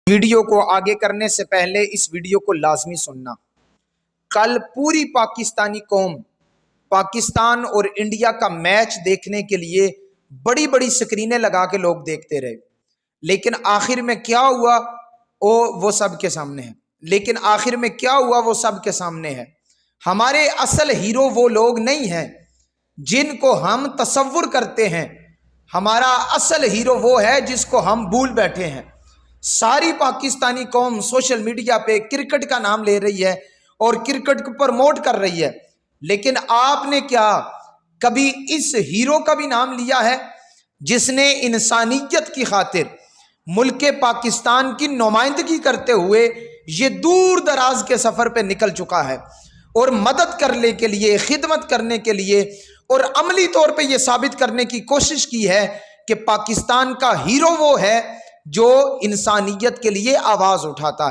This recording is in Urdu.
ویڈیو کو آگے کرنے سے پہلے اس ویڈیو کو لازمی سننا۔ کل پوری پاکستانی قوم پاکستان اور انڈیا کا میچ دیکھنے کے لیے بڑی بڑی سکرینیں لگا کے لوگ دیکھتے رہے، لیکن آخر میں کیا ہوا وہ سب کے سامنے ہے۔ ہمارے اصل ہیرو وہ لوگ نہیں ہیں جن کو ہم تصور کرتے ہیں، ہمارا اصل ہیرو وہ ہے جس کو ہم بھول بیٹھے ہیں۔ ساری پاکستانی قوم سوشل میڈیا پہ کرکٹ کا نام لے رہی ہے اور کرکٹ کو پروموٹ کر رہی ہے، لیکن آپ نے کیا کبھی اس ہیرو کا بھی نام لیا ہے جس نے انسانیت کی خاطر ملک پاکستان کی نمائندگی کرتے ہوئے یہ دور دراز کے سفر پہ نکل چکا ہے اور مدد کرنے کے لیے، خدمت کرنے کے لیے اور عملی طور پہ یہ ثابت کرنے کی کوشش کی ہے کہ پاکستان کا ہیرو وہ ہے جو انسانیت کے لیے آواز اٹھاتا ہے۔